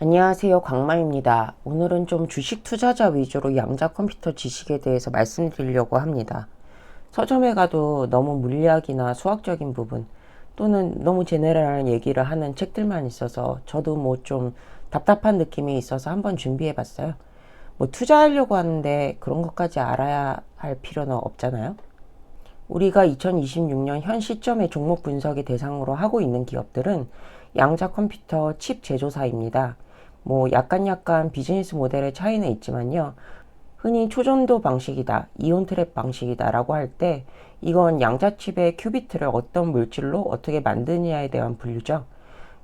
안녕하세요. 광마입니다. 오늘은 좀 주식 투자자 위주로 양자 컴퓨터 지식에 대해서 말씀드리려고 합니다. 서점에 가도 너무 물리학이나 수학적인 부분 또는 너무 제네럴한 얘기를 하는 책들만 있어서 저도 뭐 좀 답답한 느낌이 있어서 한번 준비해 봤어요. 뭐 투자하려고 하는데 그런 것까지 알아야 할 필요는 없잖아요. 우리가 2026년 현 시점의 종목 분석이 대상으로 하고 있는 기업들은 양자 컴퓨터 칩 제조사입니다. 뭐 약간 비즈니스 모델의 차이는 있지만요. 흔히 초전도 방식이다, 이온 트랩 방식이다 라고 할 때 이건 양자 칩의 큐비트를 어떤 물질로 어떻게 만드느냐에 대한 분류죠.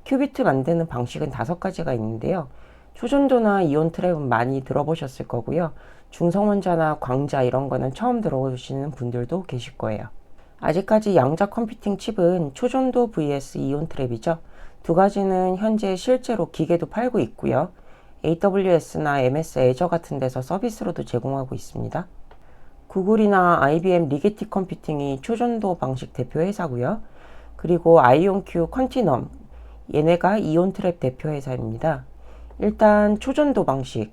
큐비트 만드는 방식은 5가지가 있는데요. 초전도나 이온 트랩은 많이 들어보셨을 거고요. 중성원자나 광자 이런 거는 처음 들어보시는 분들도 계실 거예요. 아직까지 양자 컴퓨팅 칩은 초전도 vs 이온 트랩이죠. 두 가지는 현재 실제로 기계도 팔고 있고요. AWS나 MS 애저 같은 데서 서비스로도 제공하고 있습니다. 구글이나 IBM 리게티 컴퓨팅이 초전도 방식 대표 회사고요. 그리고 아이온큐 컨티넘, 얘네가 이온 트랩 대표 회사입니다. 일단 초전도 방식.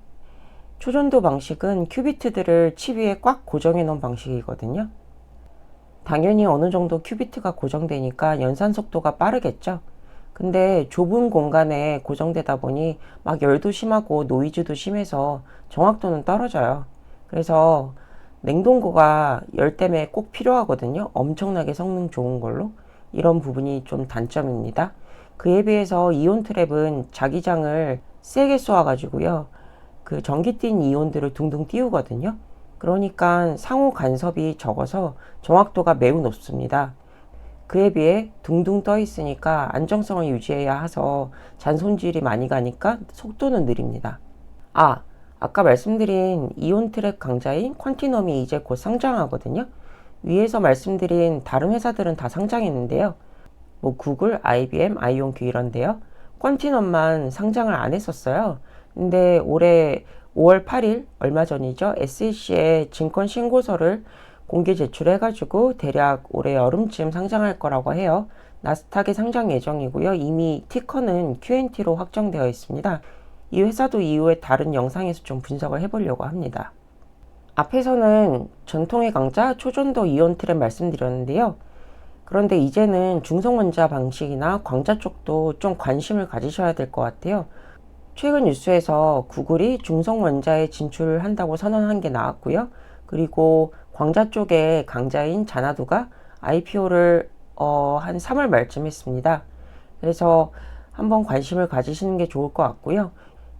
초전도 방식은 큐비트들을 칩 위에 꽉 고정해 놓은 방식이거든요. 당연히 어느 정도 큐비트가 고정되니까 연산 속도가 빠르겠죠. 근데 좁은 공간에 고정되다 보니 막 열도 심하고 노이즈도 심해서 정확도는 떨어져요. 그래서 냉동고가 열 때문에 꼭 필요하거든요. 엄청나게 성능 좋은 걸로. 이런 부분이 좀 단점입니다. 그에 비해서 이온 트랩은 자기장을 세게 쏘아가지고요. 그 전기 띈 이온들을 둥둥 띄우거든요. 그러니까 상호 간섭이 적어서 정확도가 매우 높습니다. 그에 비해 둥둥 떠 있으니까 안정성을 유지해야 해서 잔손질이 많이 가니까 속도는 느립니다. 아까 말씀드린 이온 트랩 강자인 퀀티넘이 이제 곧 상장하거든요. 위에서 말씀드린 다른 회사들은 다 상장했는데요. 뭐 구글, IBM, 아이온큐 이런데요. 퀀티넘만 상장을 안 했었어요. 근데 올해 5월 8일 얼마 전이죠. SEC에 증권 신고서를 공개 제출해가지고 대략 올해 여름쯤 상장할 거라고 해요. 나스닥에 상장 예정이고요. 이미 티커는 QNT로 확정되어 있습니다. 이 회사도 이후에 다른 영상에서 좀 분석을 해보려고 합니다. 앞에서는 전통의 강자 초전도 이온 트랩 말씀드렸는데요. 그런데 이제는 중성원자 방식이나 광자 쪽도 좀 관심을 가지셔야 될 것 같아요. 최근 뉴스에서 구글이 중성원자에 진출한다고 선언한 게 나왔고요. 그리고 광자 쪽에 강자인 자나두가 IPO를 한 3월 말쯤 했습니다. 그래서 한번 관심을 가지시는 게 좋을 것 같고요.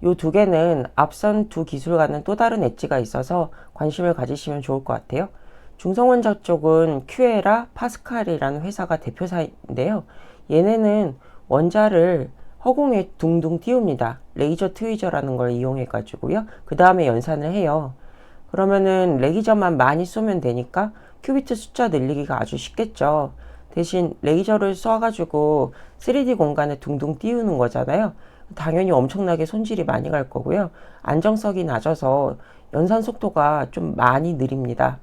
이 두 개는 앞선 두 기술과는 또 다른 엣지가 있어서 관심을 가지시면 좋을 것 같아요. 중성원자 쪽은 큐에라, 파스칼이라는 회사가 대표사인데요. 얘네는 원자를 허공에 둥둥 띄웁니다. 레이저 트위저라는 걸 이용해 가지고요. 그 다음에 연산을 해요. 그러면은 레이저만 많이 쏘면 되니까 큐비트 숫자 늘리기가 아주 쉽겠죠. 대신 레이저를 쏴가지고 3D 공간에 둥둥 띄우는 거잖아요. 당연히 엄청나게 손질이 많이 갈 거고요. 안정성이 낮아서 연산 속도가 좀 많이 느립니다.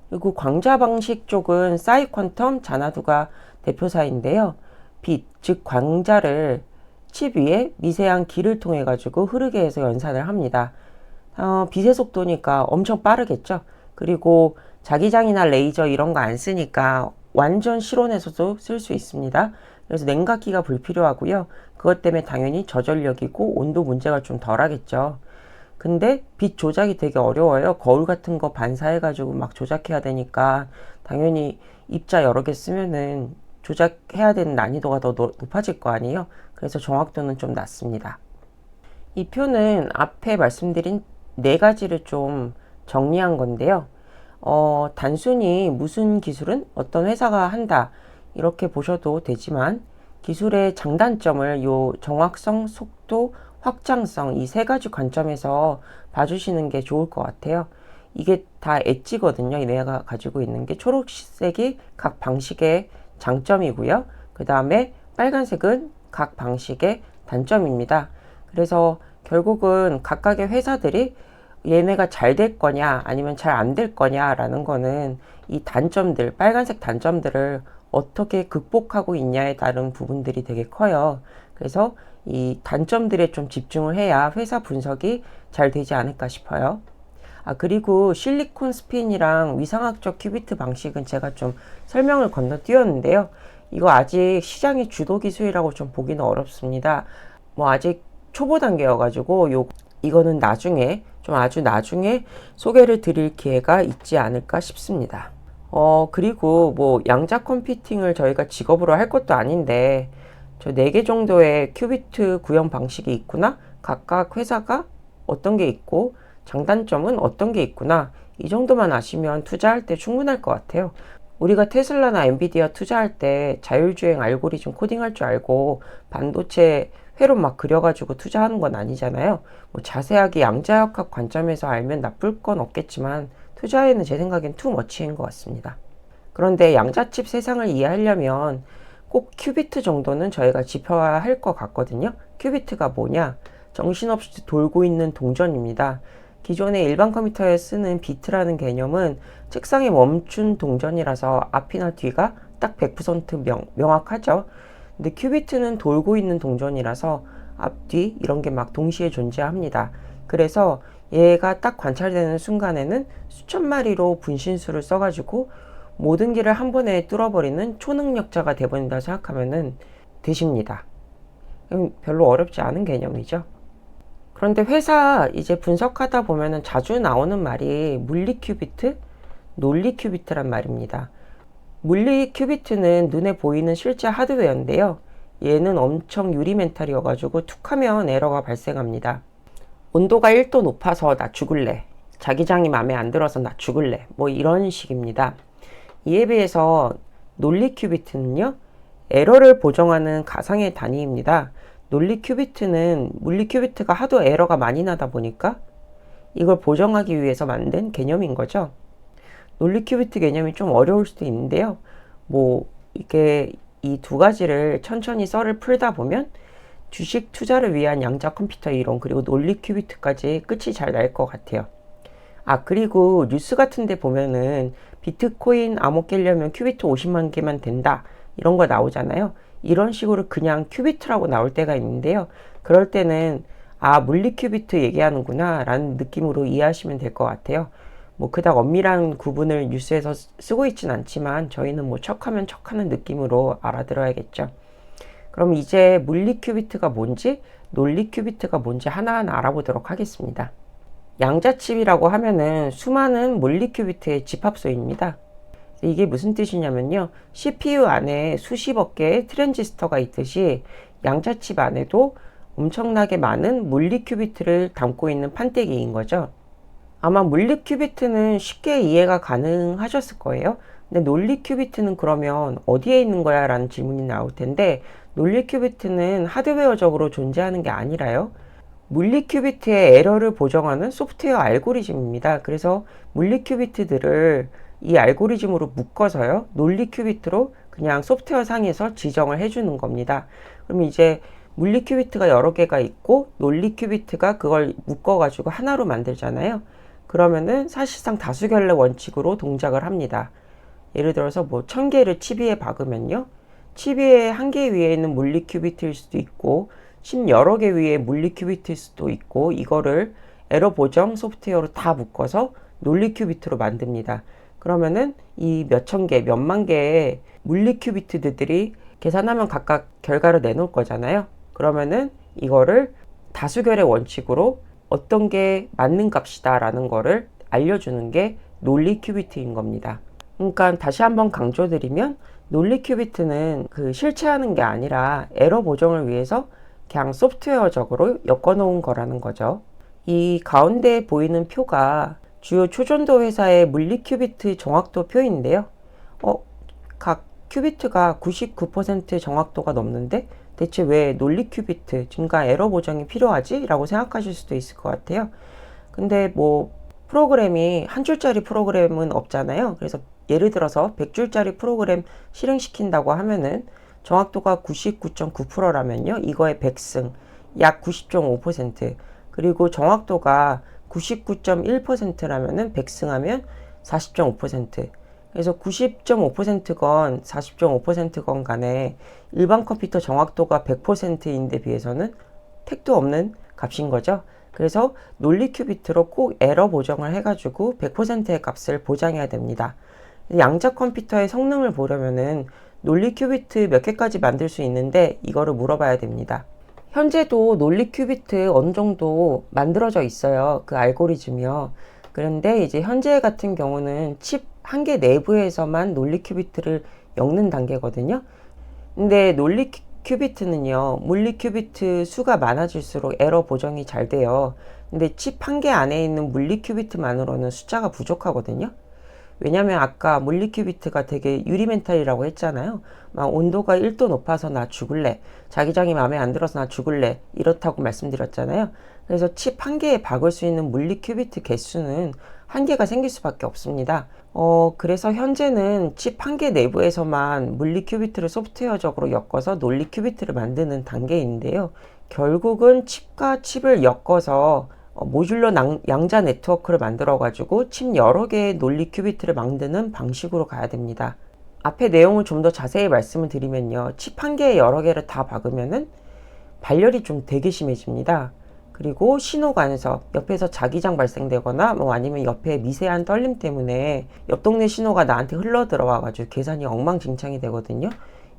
그리고 광자 방식 쪽은 싸이퀀텀, 자나두가 대표사인데요. 빛, 즉 광자를 칩 위에 미세한 길을 통해 가지고 흐르게 해서 연산을 합니다. 빛의 속도니까 엄청 빠르겠죠. 그리고 자기장이나 레이저 이런 거 안 쓰니까 완전 실온에서도 쓸 수 있습니다. 그래서 냉각기가 불필요하고요. 그것 때문에 당연히 저전력이고 온도 문제가 좀 덜하겠죠. 근데 빛 조작이 되게 어려워요. 거울 같은 거 반사해가지고 막 조작해야 되니까 당연히 입자 여러 개 쓰면은 조작해야 되는 난이도가 더 높아질 거 아니에요. 그래서 정확도는 좀 낮습니다. 이 표는 앞에 말씀드린 4가지를 좀 정리한 건데요. 단순히 무슨 기술은 어떤 회사가 한다 이렇게 보셔도 되지만 기술의 장단점을 요 정확성, 속도, 확장성 이 3가지 관점에서 봐주시는 게 좋을 것 같아요. 이게 다 엣지거든요. 내가 가지고 있는 게 초록색이 각 방식의 장점이고요. 그 다음에 빨간색은 각 방식의 단점입니다. 그래서 결국은 각각의 회사들이 얘네가 잘 될 거냐 아니면 잘 안 될 거냐라는 거는 이 단점들, 빨간색 단점들을 어떻게 극복하고 있냐에 따른 부분들이 되게 커요. 그래서 이 단점들에 좀 집중을 해야 회사 분석이 잘 되지 않을까 싶어요. 그리고 실리콘 스핀이랑 위상학적 큐비트 방식은 제가 좀 설명을 건너뛰었는데요. 이거 아직 시장의 주도 기술이라고 좀 보기는 어렵습니다. 뭐 아직 초보 단계여가지고 이거는 나중에 좀 아주 나중에 소개를 드릴 기회가 있지 않을까 싶습니다. 그리고 뭐 양자 컴퓨팅을 저희가 직업으로 할 것도 아닌데 저 4개 정도의 큐비트 구형 방식이 있구나, 각각 회사가 어떤 게 있고 장단점은 어떤 게 있구나, 이 정도만 아시면 투자할 때 충분할 것 같아요. 우리가 테슬라나 엔비디아 투자할 때 자율주행 알고리즘 코딩할 줄 알고 반도체 회로 막 그려가지고 투자하는 건 아니잖아요. 뭐 자세하게 양자역학 관점에서 알면 나쁠 건 없겠지만 투자에는 제 생각엔 투머치인 것 같습니다. 그런데 양자칩 세상을 이해하려면 꼭 큐비트 정도는 저희가 짚어야 할 것 같거든요. 큐비트가 뭐냐? 정신없이 돌고 있는 동전입니다. 기존의 일반 컴퓨터에 쓰는 비트라는 개념은 책상에 멈춘 동전이라서 앞이나 뒤가 딱 100% 명확하죠. 근데 큐비트는 돌고 있는 동전이라서 앞, 뒤 이런 게 막 동시에 존재합니다. 그래서 얘가 딱 관찰되는 순간에는 수천 마리로 분신술을 써가지고 모든 길을 한 번에 뚫어버리는 초능력자가 돼버린다 생각하면 되십니다. 별로 어렵지 않은 개념이죠. 그런데 회사 이제 분석하다 보면은 자주 나오는 말이 물리 큐비트, 논리 큐비트란 말입니다. 물리 큐비트는 눈에 보이는 실제 하드웨어인데요. 얘는 엄청 유리멘탈이어가지고 툭 하면 에러가 발생합니다. 온도가 1도 높아서 나 죽을래. 자기장이 마음에 안 들어서 나 죽을래. 뭐 이런 식입니다. 이에 비해서 논리 큐비트는요, 에러를 보정하는 가상의 단위입니다. 논리 큐비트는 물리 큐비트가 하도 에러가 많이 나다 보니까 이걸 보정하기 위해서 만든 개념인 거죠. 논리 큐비트 개념이 좀 어려울 수도 있는데요. 뭐 이렇게 이 두 가지를 천천히 썰을 풀다 보면 주식 투자를 위한 양자 컴퓨터 이론 그리고 논리 큐비트까지 끝이 잘 날 것 같아요. 그리고 뉴스 같은 데 보면은 비트코인 암호 깨려면 큐비트 50만 개만 된다 이런 거 나오잖아요. 이런 식으로 그냥 큐비트라고 나올 때가 있는데요. 그럴 때는 물리 큐비트 얘기하는구나 라는 느낌으로 이해하시면 될 것 같아요. 뭐 그닥 엄밀한 구분을 뉴스에서 쓰고 있진 않지만 저희는 뭐 척하면 척하는 느낌으로 알아들어야겠죠. 그럼 이제 물리 큐비트가 뭔지 논리 큐비트가 뭔지 하나하나 알아보도록 하겠습니다. 양자칩이라고 하면은 수많은 물리 큐비트의 집합소입니다. 이게 무슨 뜻이냐면요, CPU 안에 수십억 개의 트랜지스터가 있듯이 양자칩 안에도 엄청나게 많은 물리 큐비트를 담고 있는 판때기인 거죠. 아마 물리 큐비트는 쉽게 이해가 가능하셨을 거예요. 근데 논리 큐비트는 그러면 어디에 있는 거야? 라는 질문이 나올 텐데, 논리 큐비트는 하드웨어적으로 존재하는 게 아니라요, 물리 큐비트의 에러를 보정하는 소프트웨어 알고리즘입니다. 그래서 물리 큐비트들을 이 알고리즘으로 묶어서요, 논리 큐비트로 그냥 소프트웨어 상에서 지정을 해주는 겁니다. 그럼 이제 물리 큐비트가 여러 개가 있고 논리 큐비트가 그걸 묶어가지고 하나로 만들잖아요. 그러면은 사실상 다수결례 원칙으로 동작을 합니다. 예를 들어서 뭐 1000개를 칩 위에 박으면요, 칩 위에 한 개 위에 있는 물리 큐비트일 수도 있고 칩 여러 개 위에 물리 큐비트일 수도 있고, 이거를 에러 보정 소프트웨어로 다 묶어서 논리 큐비트로 만듭니다. 그러면은 이 몇천 개, 몇만 개의 물리 큐비트들이 계산하면 각각 결과를 내놓을 거잖아요. 그러면은 이거를 다수결의 원칙으로 어떤 게 맞는 값이다 라는 거를 알려주는 게 논리 큐비트인 겁니다. 그러니까 다시 한번 강조드리면 논리 큐비트는 그 실체하는 게 아니라 에러 보정을 위해서 그냥 소프트웨어적으로 엮어놓은 거라는 거죠. 이 가운데 보이는 표가 주요 초전도 회사의 물리 큐비트 정확도 표인데요. 각 큐비트가 99% 정확도가 넘는데 대체 왜 논리 큐비트, 증가 에러 보정이 필요하지? 라고 생각하실 수도 있을 것 같아요. 근데 뭐 프로그램이 한 줄짜리 프로그램은 없잖아요. 그래서 예를 들어서 100줄짜리 프로그램 실행시킨다고 하면은 정확도가 99.9%라면요, 이거의 100승, 약 90.5%, 그리고 정확도가 99.1%라면은 100승하면 40.5%. 그래서 90.5%건 40.5%건 간에 일반 컴퓨터 정확도가 100%인데 비해서는 택도 없는 값인 거죠. 그래서 논리 큐비트로 꼭 에러 보정을 해가지고 100%의 값을 보장해야 됩니다. 양자 컴퓨터의 성능을 보려면은 논리 큐비트 몇 개까지 만들 수 있는데 이거를 물어봐야 됩니다. 현재도 논리 큐비트 어느 정도 만들어져 있어요. 그 알고리즘이요. 그런데 이제 현재 같은 경우는 칩 한 개 내부에서만 논리 큐비트를 엮는 단계거든요. 근데 논리 큐비트는요, 물리 큐비트 수가 많아질수록 에러 보정이 잘 돼요. 근데 칩 한 개 안에 있는 물리 큐비트만으로는 숫자가 부족하거든요. 왜냐면 아까 물리 큐비트가 되게 유리멘탈이라고 했잖아요. 막 온도가 1도 높아서 나 죽을래. 자기장이 마음에 안 들어서 나 죽을래. 이렇다고 말씀드렸잖아요. 그래서 칩 한 개에 박을 수 있는 물리 큐비트 개수는 한계가 생길 수밖에 없습니다. 그래서 현재는 칩 한 개 내부에서만 물리 큐비트를 소프트웨어적으로 엮어서 논리 큐비트를 만드는 단계인데요. 결국은 칩과 칩을 엮어서 모듈러 양자 네트워크를 만들어 가지고 칩 여러 개의 논리 큐비트를 만드는 방식으로 가야 됩니다. 앞에 내용을 좀 더 자세히 말씀을 드리면요, 칩 한 개에 여러 개를 다 박으면은 발열이 좀 되게 심해집니다. 그리고 신호관에서 옆에서 자기장 발생되거나 뭐 아니면 옆에 미세한 떨림 때문에 옆 동네 신호가 나한테 흘러 들어와 가지고 계산이 엉망진창이 되거든요.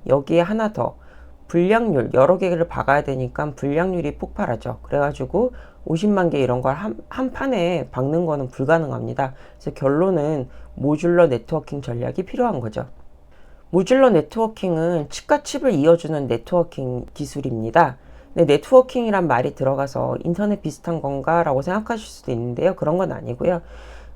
여기에 하나 더 불량률 여러 개를 박아야 되니까 불량률이 폭발하죠. 그래가지고 50만 개 이런 걸 한 판에 박는 거는 불가능합니다. 그래서 결론은 모듈러 네트워킹 전략이 필요한 거죠. 모듈러 네트워킹은 칩과 칩을 이어주는 네트워킹 기술입니다. 근데 네트워킹이란 말이 들어가서 인터넷 비슷한 건가 라고 생각하실 수도 있는데요. 그런 건 아니고요.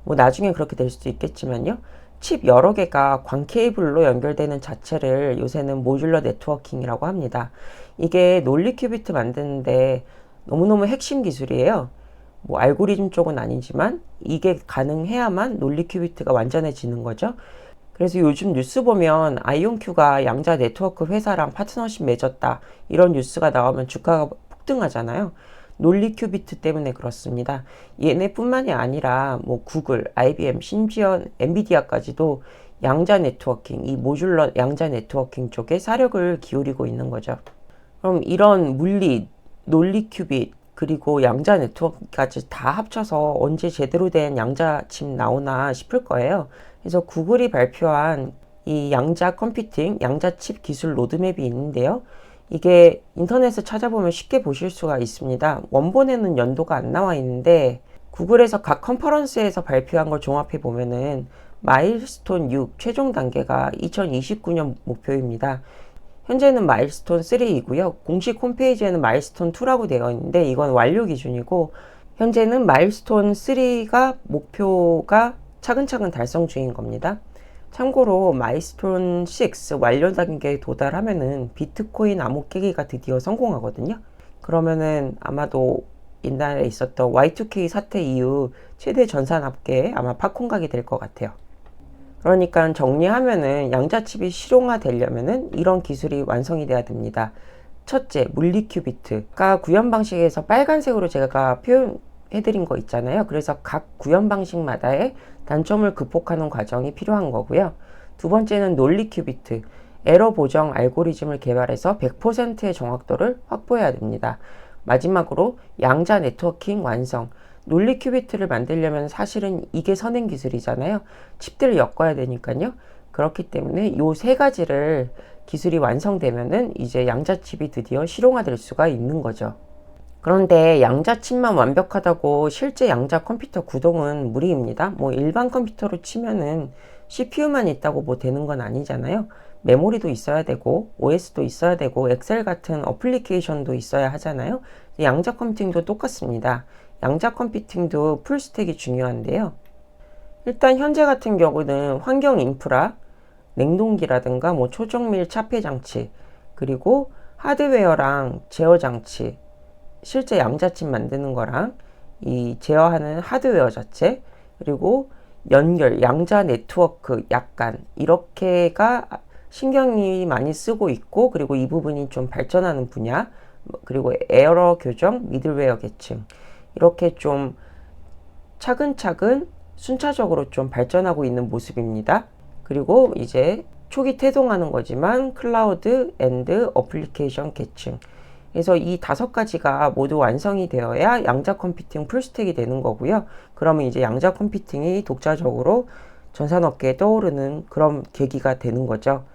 뭐 나중에 그렇게 될 수도 있겠지만요. 칩 여러 개가 광 케이블로 연결되는 자체를 요새는 모듈러 네트워킹이라고 합니다. 이게 논리 큐비트 만드는데 너무너무 핵심 기술이에요. 뭐 알고리즘 쪽은 아니지만 이게 가능해야만 논리 큐비트가 완전해지는 거죠. 그래서 요즘 뉴스 보면 아이온큐가 양자 네트워크 회사랑 파트너십 맺었다 이런 뉴스가 나오면 주가가 폭등하잖아요. 논리 큐비트 때문에 그렇습니다. 얘네뿐만이 아니라 뭐 구글, IBM, 심지어 엔비디아까지도 양자 네트워킹, 이 모듈러 양자 네트워킹 쪽에 사력을 기울이고 있는 거죠. 그럼 이런 물리, 논리 큐빗, 그리고 양자 네트워크까지 다 합쳐서 언제 제대로 된 양자칩 나오나 싶을 거예요. 그래서 구글이 발표한 이 양자 컴퓨팅, 양자칩 기술 로드맵이 있는데요. 이게 인터넷에 찾아보면 쉽게 보실 수가 있습니다. 원본에는 연도가 안 나와 있는데 구글에서 각 컨퍼런스에서 발표한 걸 종합해 보면은 마일스톤 6 최종 단계가 2029년 목표입니다. 현재는 마일스톤 3이고요. 공식 홈페이지에는 마일스톤 2라고 되어 있는데 이건 완료 기준이고 현재는 마일스톤 3가 목표가 차근차근 달성 중인 겁니다. 참고로 마일스톤 6 완료 단계에 도달하면은 비트코인 암호 깨기가 드디어 성공하거든요. 그러면은 아마도 옛날에 있었던 Y2K 사태 이후 최대 전산 합계 아마 팝콘 가게 될 것 같아요. 그러니까 정리하면은 양자칩이 실용화 되려면은 이런 기술이 완성이 돼야 됩니다. 첫째, 물리 큐비트가 구현 방식에서 빨간색으로 제가 표현해드린 거 있잖아요. 그래서 각 구현 방식마다의 단점을 극복하는 과정이 필요한 거고요. 두 번째는 논리 큐비트, 에러 보정 알고리즘을 개발해서 100%의 정확도를 확보해야 됩니다. 마지막으로 양자 네트워킹 완성. 논리 큐비트를 만들려면 사실은 이게 선행 기술이잖아요. 칩들을 엮어야 되니까요. 그렇기 때문에 이 세 가지를 기술이 완성되면은 이제 양자칩이 드디어 실용화될 수가 있는 거죠. 그런데 양자칩만 완벽하다고 실제 양자 컴퓨터 구동은 무리입니다. 뭐 일반 컴퓨터로 치면은 CPU만 있다고 뭐 되는 건 아니잖아요. 메모리도 있어야 되고 OS도 있어야 되고 엑셀 같은 어플리케이션도 있어야 하잖아요. 양자 컴퓨팅도 똑같습니다. 양자 컴퓨팅도 풀스택이 중요한데요. 일단 현재 같은 경우는 환경 인프라, 냉동기라든가 뭐 초정밀 차폐 장치, 그리고 하드웨어랑 제어 장치, 실제 양자칩 만드는 거랑 이 제어하는 하드웨어 자체, 그리고 연결, 양자 네트워크 약간 이렇게가 신경이 많이 쓰고 있고, 그리고 이 부분이 좀 발전하는 분야, 그리고 에러 교정, 미들웨어 계층 이렇게 좀 차근차근 순차적으로 좀 발전하고 있는 모습입니다. 그리고 이제 초기 태동하는 거지만 클라우드 앤드 어플리케이션 계층. 그래서 이 5가지가 모두 완성이 되어야 양자 컴퓨팅 풀스택이 되는 거고요. 그러면 이제 양자 컴퓨팅이 독자적으로 전산업계에 떠오르는 그런 계기가 되는 거죠.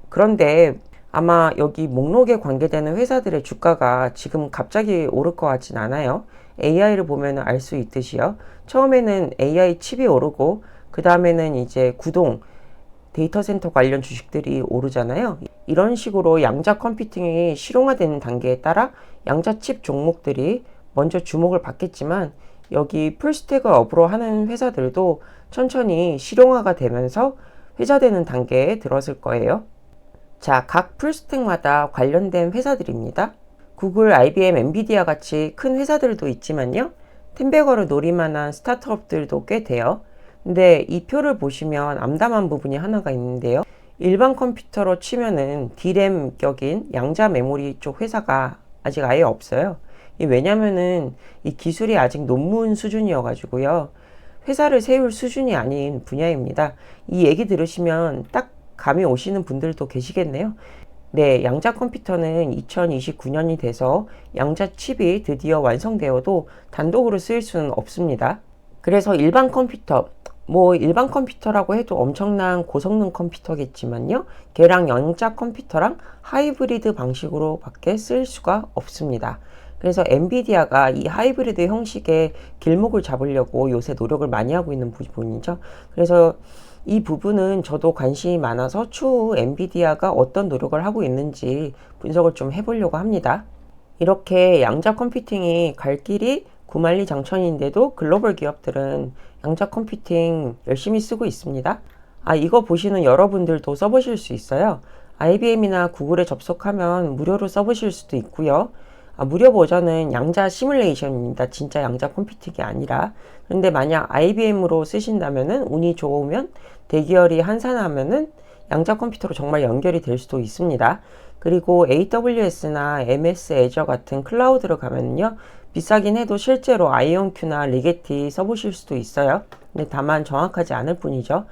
그런데 아마 여기 목록에 관계되는 회사들의 주가가 지금 갑자기 오를 것 같진 않아요. AI를 보면 알 수 있듯이요. 처음에는 AI 칩이 오르고 그 다음에는 이제 구동 데이터 센터 관련 주식들이 오르잖아요. 이런 식으로 양자 컴퓨팅이 실용화되는 단계에 따라 양자 칩 종목들이 먼저 주목을 받겠지만 여기 풀스택을 업으로 하는 회사들도 천천히 실용화가 되면서 회자되는 단계에 들어설 거예요. 자, 각 풀스택마다 관련된 회사들입니다. 구글, IBM, 엔비디아 같이 큰 회사들도 있지만요. 텐베거를 노릴만한 스타트업들도 꽤 돼요. 근데 이 표를 보시면 암담한 부분이 하나가 있는데요. 일반 컴퓨터로 치면은 D램 격인 양자 메모리 쪽 회사가 아직 아예 없어요. 왜냐면은 이 기술이 아직 논문 수준이어 가지고요. 회사를 세울 수준이 아닌 분야입니다. 이 얘기 들으시면 딱 감이 오시는 분들도 계시겠네요. 네, 양자 컴퓨터는 2029년이 돼서 양자 칩이 드디어 완성되어도 단독으로 쓰일 수는 없습니다. 그래서 일반 컴퓨터, 일반 컴퓨터라고 해도 엄청난 고성능 컴퓨터겠지만요. 걔랑 양자 컴퓨터랑 하이브리드 방식으로 밖에 쓸 수가 없습니다. 그래서 엔비디아가 이 하이브리드 형식의 길목을 잡으려고 요새 노력을 많이 하고 있는 부분이죠. 그래서 이 부분은 저도 관심이 많아서 추후 엔비디아가 어떤 노력을 하고 있는지 분석을 좀 해보려고 합니다. 이렇게 양자 컴퓨팅이 갈 길이 구만리장천인데도 글로벌 기업들은 양자 컴퓨팅 열심히 쓰고 있습니다. 이거 보시는 여러분들도 써보실 수 있어요. IBM이나 구글에 접속하면 무료로 써보실 수도 있고요. 무료 버전은 양자 시뮬레이션입니다. 진짜 양자 컴퓨팅이 아니라. 그런데 만약 IBM으로 쓰신다면은 운이 좋으면 대기열이 한산하면은 양자 컴퓨터로 정말 연결이 될 수도 있습니다. 그리고 AWS나 MS 애저 같은 클라우드로 가면요. 비싸긴 해도 실제로 아이온큐나 리게티 써보실 수도 있어요. 근데 다만 정확하지 않을 뿐이죠.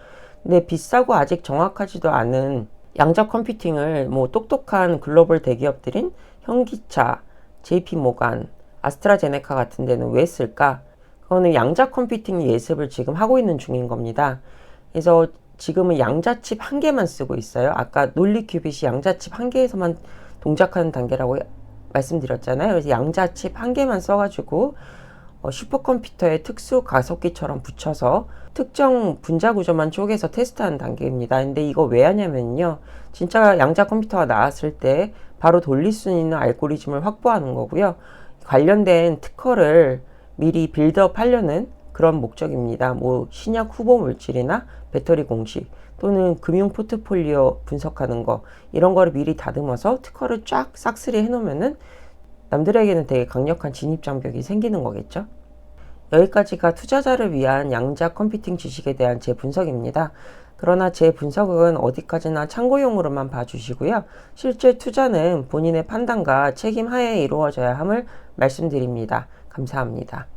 근데 비싸고 아직 정확하지도 않은 양자 컴퓨팅을 똑똑한 글로벌 대기업들인 현기차, JP모간, 아스트라제네카 같은 데는 왜 쓸까? 그거는 양자 컴퓨팅 예습을 지금 하고 있는 중인 겁니다. 그래서 지금은 양자칩 1개만 쓰고 있어요. 아까 논리큐빗이 양자칩 1개에서만 동작하는 단계라고 말씀드렸잖아요. 그래서 양자칩 1개만 써가지고 슈퍼컴퓨터에 특수 가속기처럼 붙여서 특정 분자 구조만 쪼개서 테스트하는 단계입니다. 근데 이거 왜 하냐면요. 진짜 양자 컴퓨터가 나왔을 때 바로 돌릴 수 있는 알고리즘을 확보하는 거고요. 관련된 특허를 미리 빌드업 하려는 그런 목적입니다. 신약 후보 물질이나 배터리 공식 또는 금융 포트폴리오 분석하는 거 이런 거를 미리 다듬어서 특허를 쫙 싹쓸이 해놓으면은 남들에게는 되게 강력한 진입 장벽이 생기는 거겠죠. 여기까지가 투자자를 위한 양자 컴퓨팅 지식에 대한 제 분석입니다. 그러나 제 분석은 어디까지나 참고용으로만 봐주시고요. 실제 투자는 본인의 판단과 책임 하에 이루어져야 함을 말씀드립니다. 감사합니다.